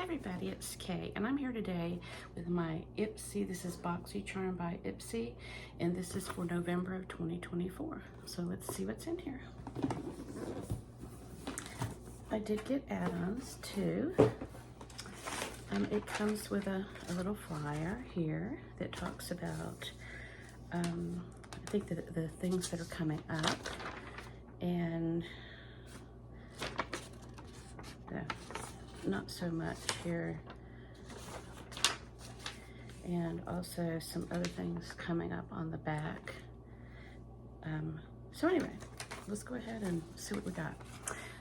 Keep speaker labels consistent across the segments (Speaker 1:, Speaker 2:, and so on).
Speaker 1: everybody, it's Kay, and I'm here today with my Ipsy. This is Boxycharm by Ipsy, and this is for November of 2024. So let's see what's in here. I did get add-ons too. It comes with a little flyer here that talks about, I think the things that are coming up, and not so much here, and also some other things coming up on the back. So anyway, let's go ahead and see what we got.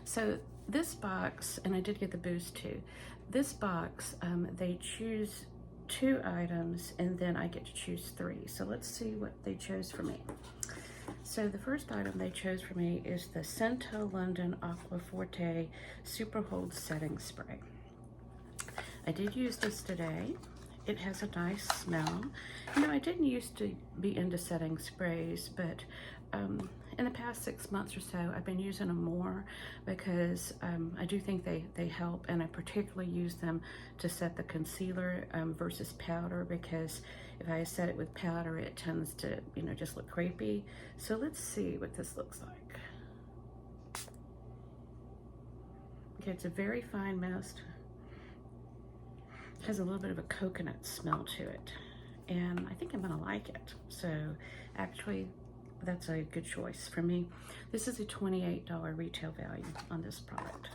Speaker 1: So this box, and I did get the boost too, this box, they choose 2 items and then I get to choose 3. So let's see what they chose for me. So the first item they chose for me is the Cento London Aqua Forte Super Hold Setting Spray. I did use this today. It has a nice smell. You know, I didn't used to be into setting sprays, but in the past 6 months or so, I've been using them more because I do think they help, and I particularly use them to set the concealer versus powder, because if I set it with powder, it tends to, you know, just look creepy. So let's see what this looks like. Okay, it's a very fine mist. It has a little bit of a coconut smell to it, and I think I'm gonna like it. So actually, that's a good choice for me. This is a $28 retail value on this product.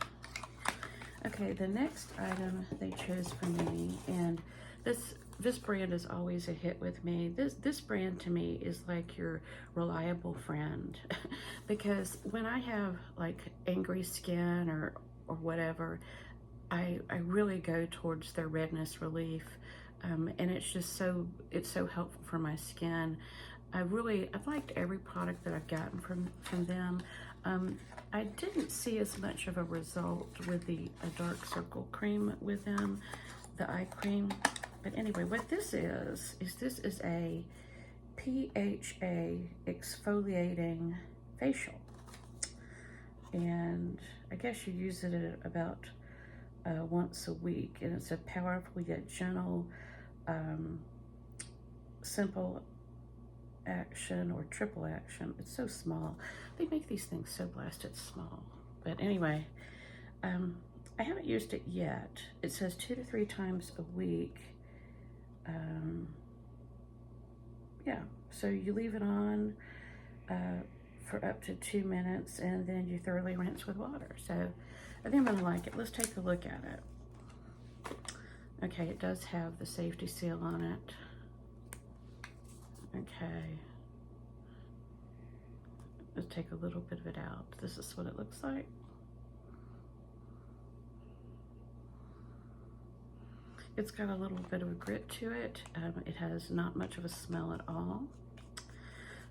Speaker 1: Okay, the next item they chose for me, and this brand is always a hit with me. This brand to me is like your reliable friend because when I have like angry skin or whatever, I really go towards their redness relief, and it's so helpful for my skin. I've liked every product that I've gotten from them. I didn't see as much of a result with the dark circle cream with them, the eye cream. But anyway, what this is a PHA exfoliating facial. And I guess you use it at about once a week. And it's a powerful yet gentle, simple action or triple action. It's so small. They make these things so blasted small. But anyway, I haven't used it yet. It says 2 to 3 times a week. Yeah, so you leave it on for up to 2 minutes, and then you thoroughly rinse with water. So I think I'm gonna like it. Let's take a look at it. Okay, it does have the safety seal on it. Okay, let's take a little bit of it out. This is what it looks like. It's got a little bit of a grit to it. It has not much of a smell at all.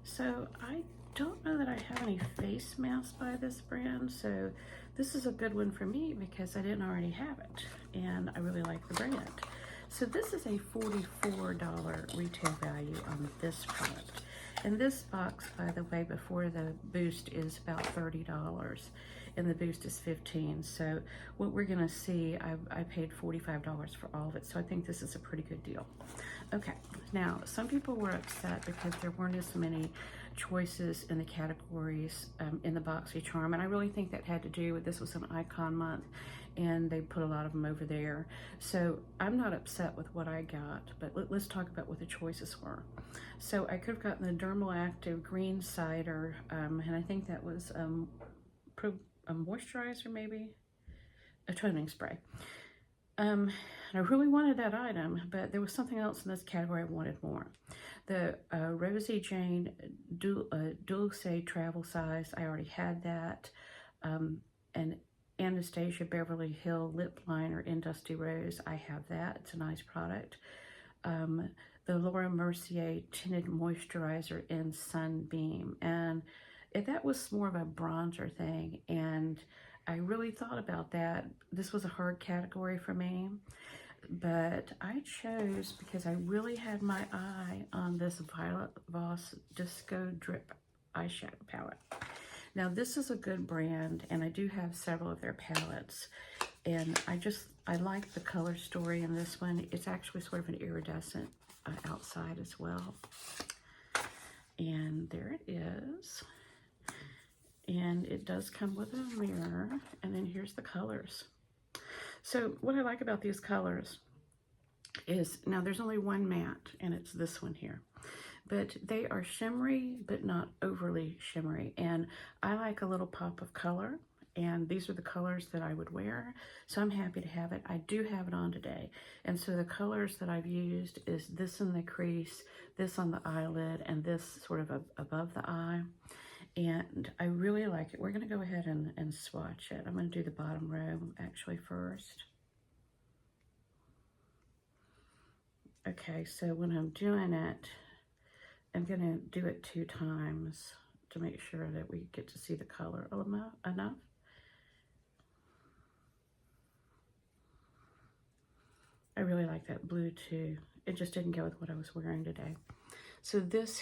Speaker 1: So I don't know that I have any face masks by this brand, so this is a good one for me because I didn't already have it, and I really like the brand. So this is a $44 retail value on this product. And this box, by the way, before the boost is about $30, and the boost is $15. So what we're gonna see, I paid $45 for all of it, so I think this is a pretty good deal. Okay, now some people were upset because there weren't as many choices in the categories in the Boxycharm, and I really think that had to do with this was an icon month, and they put a lot of them over there. So I'm not upset with what I got, but let's talk about what the choices were. So I could have gotten the Dermal Active Green Cider, and I think that was a moisturizer, maybe a toning spray. And I really wanted that item, but there was something else in this category I wanted more. The Rosie Jane Dulce Travel Size, I already had that. And Anastasia Beverly Hill Lip Liner in Dusty Rose, I have that. It's a nice product. The Laura Mercier Tinted Moisturizer in Sunbeam, and that was more of a bronzer thing, and I really thought about that. This was a hard category for me, but I chose because I really had my eye on this Violet Voss Disco Drip eyeshadow palette. Now this is a good brand, and I do have several of their palettes, And I like the color story in this one. It's actually sort of an iridescent outside as well. And there it is. And it does come with a mirror. And then here's the colors. So what I like about these colors is, now there's only one matte, and it's this one here. But they are shimmery, but not overly shimmery. And I like a little pop of color. And these are the colors that I would wear. So I'm happy to have it. I do have it on today. And so the colors that I've used is this in the crease, this on the eyelid, and this sort of above the eye. And I really like it. We're going to go ahead and swatch it. I'm going to do the bottom row actually first. Okay, so when I'm doing it, I'm going to do it 2 times to make sure that we get to see the color enough. I really like that blue too. It just didn't go with what I was wearing today. So this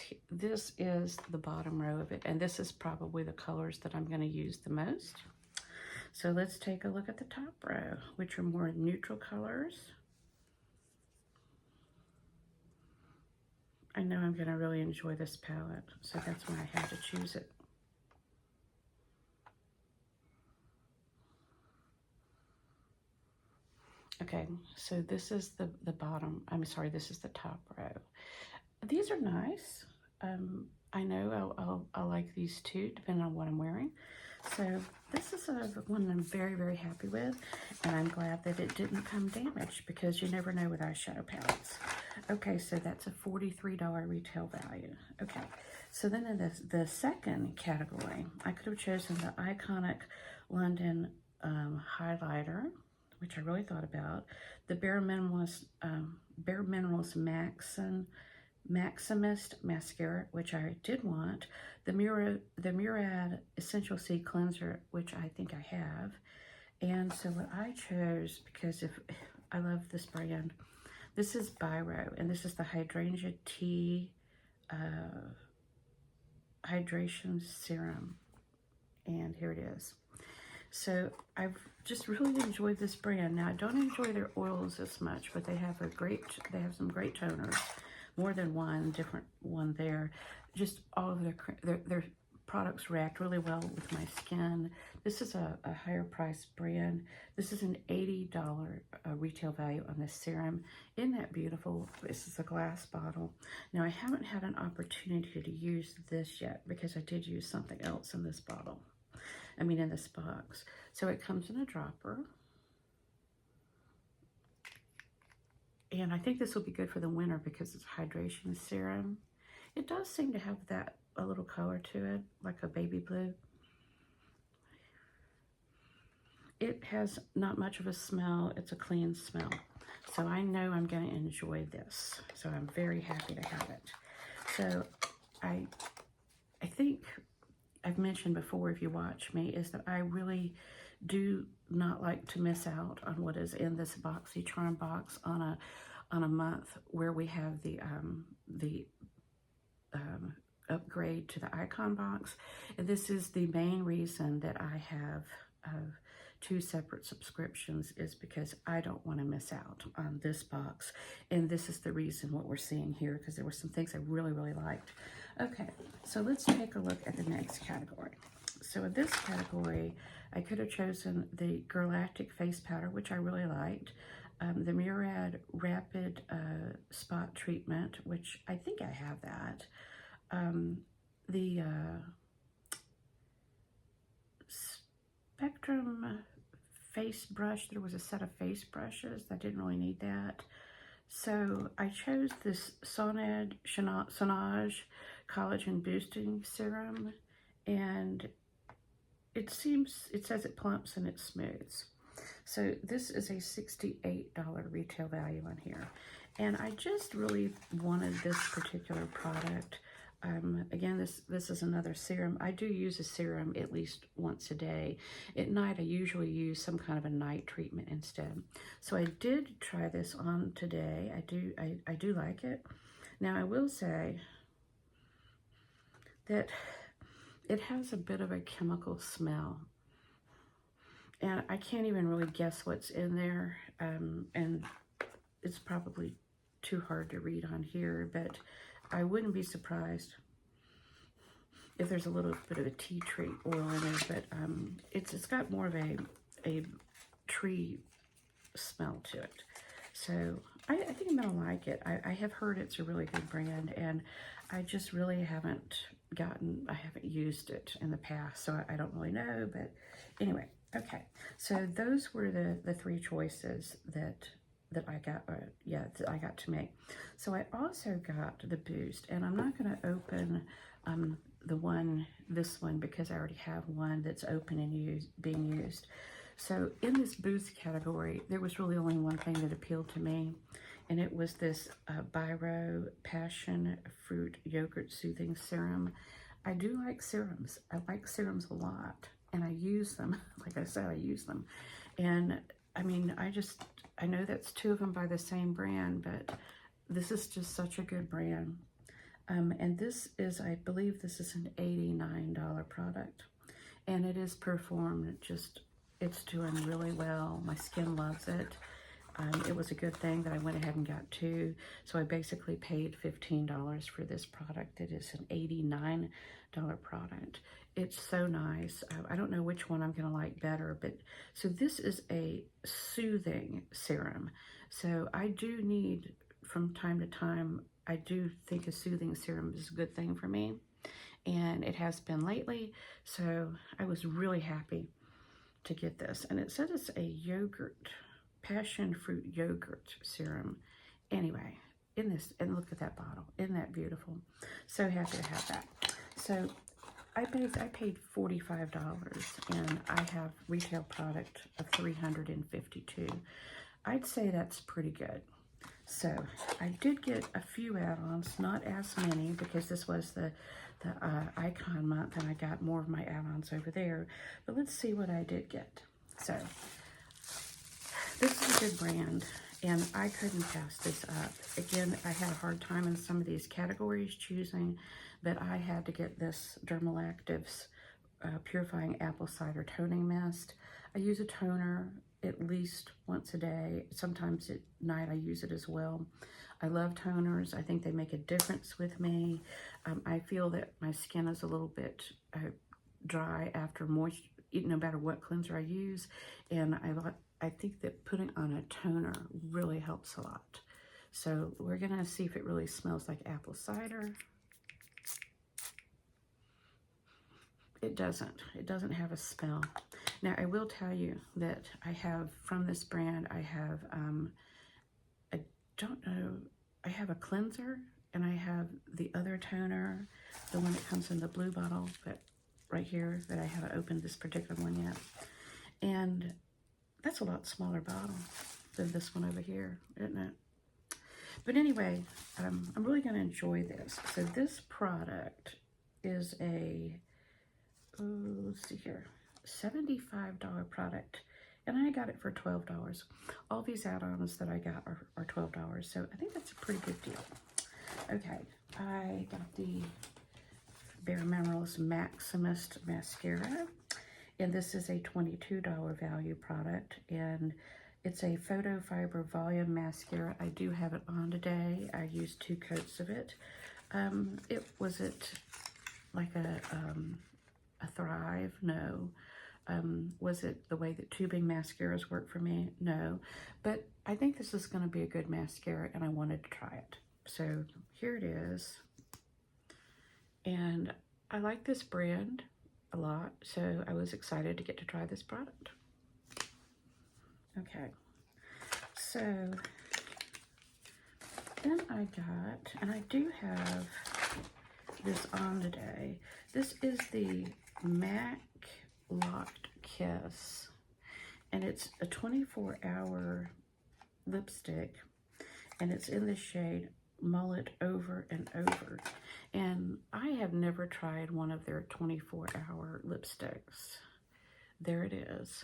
Speaker 1: is the bottom row of it, and this is probably the colors that I'm going to use the most. So let's take a look at the top row, which are more neutral colors. I know I'm going to really enjoy this palette, so that's why I had to choose it. Okay, so this is the bottom, I'm sorry, this is the top row. These are nice. I know I'll like these too, depending on what I'm wearing. So this is one I'm very, very happy with, and I'm glad that it didn't come damaged, because you never know with eyeshadow palettes. Okay, so that's a $43 retail value. Okay, so then in the second category, I could have chosen the iconic London highlighter, which I really thought about, the Bare Minerals Maximist mascara, which I did want, the Murad Essential C Cleanser, which I think I have. And so what I chose, because if I love this brand, this is Biro, and this is the Hydrangea Tea Hydration Serum, and here it is. So I've just really enjoyed this brand. Now I don't enjoy their oils as much, but they have some great toners, more than one different one there. Just all of their products react really well with my skin. This is a higher price brand. This is an $80 retail value on this serum. Isn't that beautiful? This is a glass bottle. Now I haven't had an opportunity to use this yet, because I did use something else in this bottle. In this box. So it comes in a dropper. And I think this will be good for the winter because it's a hydration serum. It does seem to have a little color to it, like a baby blue. It has not much of a smell. It's a clean smell. So I know I'm going to enjoy this. So I'm very happy to have it. So I think I've mentioned before, if you watch me, is that I really do not like to miss out on what is in this Boxycharm box on a month where we have the upgrade to the icon box. And this is the main reason that I have 2 separate subscriptions, is because I don't want to miss out on this box. And this is the reason what we're seeing here, because there were some things I really, really liked. Okay, so let's take a look at the next category. So in this category, I could have chosen the Galactic Face Powder, which I really liked, the Murad Rapid Spot Treatment, which I think I have that, the Spectrum Face Brush. There was a set of face brushes. I didn't really need that. So I chose this Sonage Collagen Boosting Serum, and it says it plumps and it smooths. So this is a $68 retail value on here. And I just really wanted this particular product. Again, this is another serum. I do use a serum at least once a day. At night, I usually use some kind of a night treatment instead. So I did try this on today. I do like it. Now, I will say that it has a bit of a chemical smell. And I can't even really guess what's in there. And it's probably too hard to read on here, but I wouldn't be surprised if there's a little bit of a tea tree oil in there, but it's got more of a tree smell to it. So I think I'm gonna like it. I have heard it's a really good brand, and I just really haven't used it in the past, so I don't really know, but anyway, okay. So those were the three choices that I got, that I got to make. So I also got the Boost, and I'm not gonna open this one, because I already have one that's open and being used. So in this Boost category, there was really only one thing that appealed to me, and it was this Biro Passion Fruit Yogurt Soothing Serum. I do like serums. I like serums a lot, and I use them. Like I said, I use them. And I mean, I know that's two of them by the same brand, but this is just such a good brand. And this is, I believe this is an $89 product, and it is performed it's doing really well. My skin loves it. It was a good thing that I went ahead and got two. So I basically paid $15 for this product. It is an $89 product. It's so nice. I don't know which one I'm gonna like better, but so this is a soothing serum. So I do need, from time to time, I do think a soothing serum is a good thing for me, and it has been lately. So I was really happy to get this, and it says it's a yogurt, passion fruit yogurt serum. Anyway, and look at that bottle. Isn't that beautiful? So happy to have that. So I paid $45, and I have retail product of $352. I'd say that's pretty good. So I did get a few add-ons, not as many, because this was the icon month, and I got more of my add-ons over there. But let's see what I did get. So this is a good brand, and I couldn't pass this up. Again, I had a hard time in some of these categories choosing, but I had to get this Dermal Actives Purifying Apple Cider Toning Mist. I use a toner at least once a day. Sometimes at night I use it as well. I love toners. I think they make a difference with me. I feel that my skin is a little bit dry after moisture, no matter what cleanser I use, and I think that putting on a toner really helps a lot. So we're gonna see if it really smells like apple cider. It doesn't have a smell. Now I will tell you that I have, from this brand, I have, I don't know, I have a cleanser, and I have the other toner, the one that comes in the blue bottle, but right here, that I haven't opened this particular one yet. And that's a lot smaller bottle than this one over here, isn't it? But anyway, I'm really gonna enjoy this. So this product is a, let's see here, $75 product, and I got it for $12. All these add-ons that I got are $12, so I think that's a pretty good deal. Okay, I got the Bare Minerals Maximist Mascara, and this is a $22 value product, and it's a photo fiber volume mascara. I do have it on today. I used 2 coats of it. Was it like a Thrive? No. Was it the way that tubing mascaras work for me? No. But I think this is going to be a good mascara, and I wanted to try it. So here it is. And I like this brand a lot, so I was excited to get to try this product. Okay. So then I got, and I do have this on today. This is the MAC Locked Kiss, and it's a 24-hour lipstick, and it's in the shade Mullet Over and Over. And I have never tried one of their 24-hour lipsticks. There it is.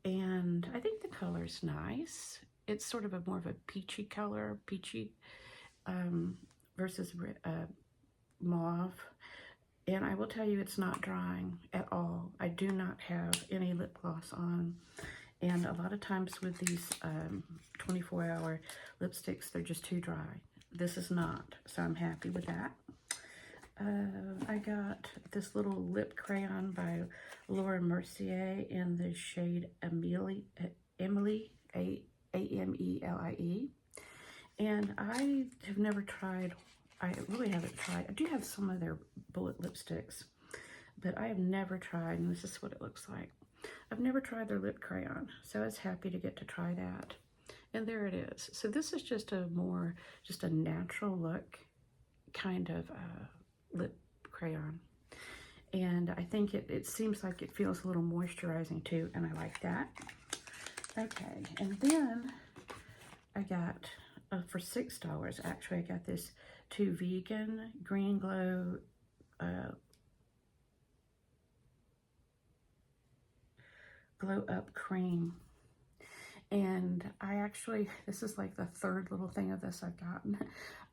Speaker 1: And I think the color's nice. It's sort of more of a peachy color, versus mauve. And I will tell you, it's not drying at all. I do not have any lip gloss on. And a lot of times with these 24-hour lipsticks, they're just too dry. This is not, so I'm happy with that. I got this little lip crayon by Laura Mercier in the shade Emily, A-M-E-L-I-E. And I have never tried, I really haven't tried, I do have some of their bullet lipsticks, but I have never tried, and this is what it looks like. I've never tried their lip crayon, so I was happy to get to try that. And there it is. So this is just a natural look kind of lip crayon. And I think it seems like it feels a little moisturizing too, and I like that. Okay, and then I got, for $6 actually, I got this 2 Vegan Green Glow Glow Up Cream. And I actually, this is like the third little thing of this I've gotten.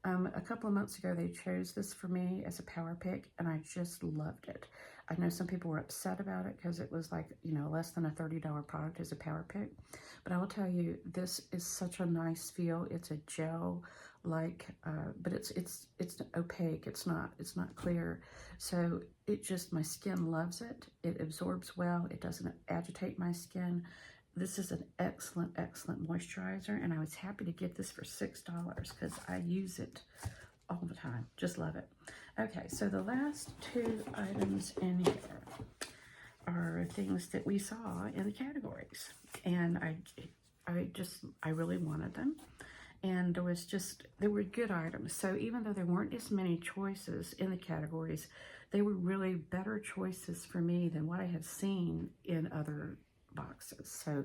Speaker 1: A couple of months ago, they chose this for me as a power pick, and I just loved it. I know some people were upset about it because it was like, you know, less than a $30 product as a power pick. But I will tell you, this is such a nice feel. It's a gel, like, but it's opaque. It's not clear. So it just, my skin loves it. It absorbs well. It doesn't agitate my skin. This is an excellent, excellent moisturizer, and I was happy to get this for $6 because I use it all the time. Just love it. Okay, so the last 2 items in here are things that we saw in the categories, and I really wanted them, and they were good items. So even though there weren't as many choices in the categories, they were really better choices for me than what I have seen in other boxes. So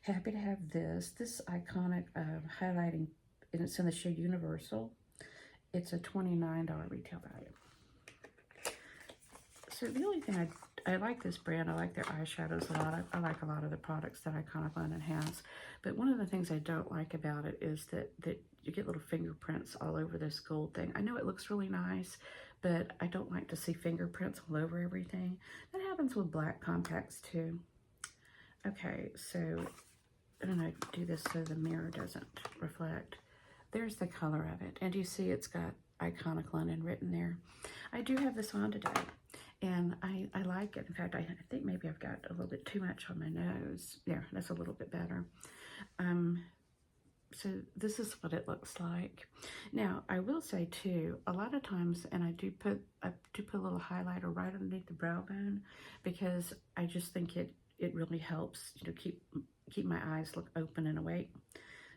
Speaker 1: happy to have this iconic highlighting, and it's in the shade Universal. It's a $29 retail value. So the only thing I like this brand, I like their eyeshadows a lot. I like a lot of the products that Iconic London has. But one of the things I don't like about it is that you get little fingerprints all over this gold thing. I know it looks really nice, but I don't like to see fingerprints all over everything. That happens with black compacts too. Okay, so I'm going to do this so the mirror doesn't reflect. There's the color of it. And you see it's got Iconic London written there. I do have this on today, and I like it. In fact, I think maybe I've got a little bit too much on my nose. There, that's a little bit better. So this is what it looks like. Now, I will say too, a lot of times, and I do put a little highlighter right underneath the brow bone, because I just think it really helps, you know, keep my eyes look open and awake.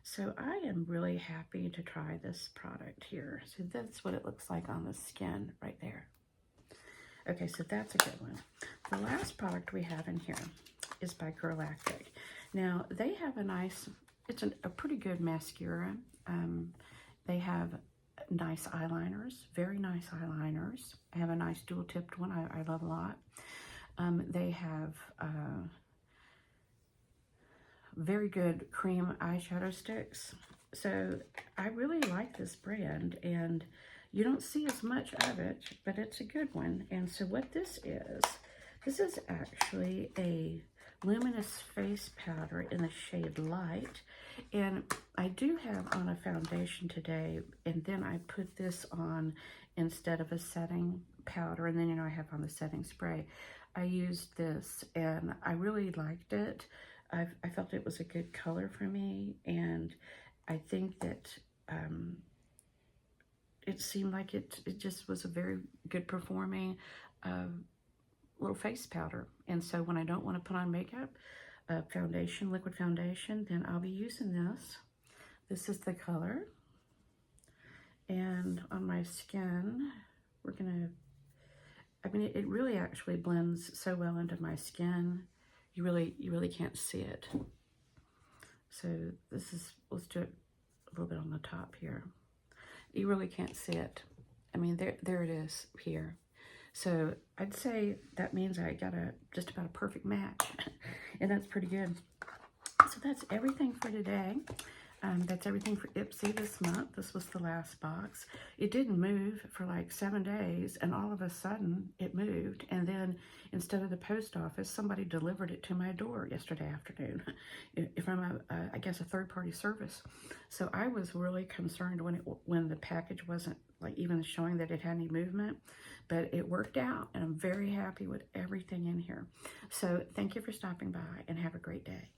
Speaker 1: So I am really happy to try this product here. So that's what it looks like on the skin right there. Okay, so that's a good one. The last product we have in here is by Girlactic. Now, they have it's a pretty good mascara. They have nice eyeliners, very nice eyeliners. I have a nice dual-tipped one I love a lot. They have very good cream eyeshadow sticks. So I really like this brand, and you don't see as much of it, but it's a good one. And so what this is actually a luminous face powder in the shade Light. And I do have on a foundation today, and then I put this on instead of a setting powder, and then, you know, I have on the setting spray. I used this, and I really liked it. I felt it was a good color for me, and I think that it seemed like it just was a very good performing little face powder. And so when I don't want to put on makeup, foundation, liquid foundation, then I'll be using this. This is the color. And on my skin, we're gonna, I mean, it really actually blends so well into my skin. You really can't see it. So let's do it a little bit on the top here. You really can't see it. I mean, there it is here. So I'd say that means I got just about a perfect match, and that's pretty good. So that's everything for today. That's everything for Ipsy this month. This was the last box. It didn't move for like 7 days, and all of a sudden it moved. And then instead of the post office, somebody delivered it to my door yesterday afternoon from I guess a third-party service. So I was really concerned when the package wasn't like even showing that it had any movement, but it worked out, and I'm very happy with everything in here. So thank you for stopping by, and have a great day.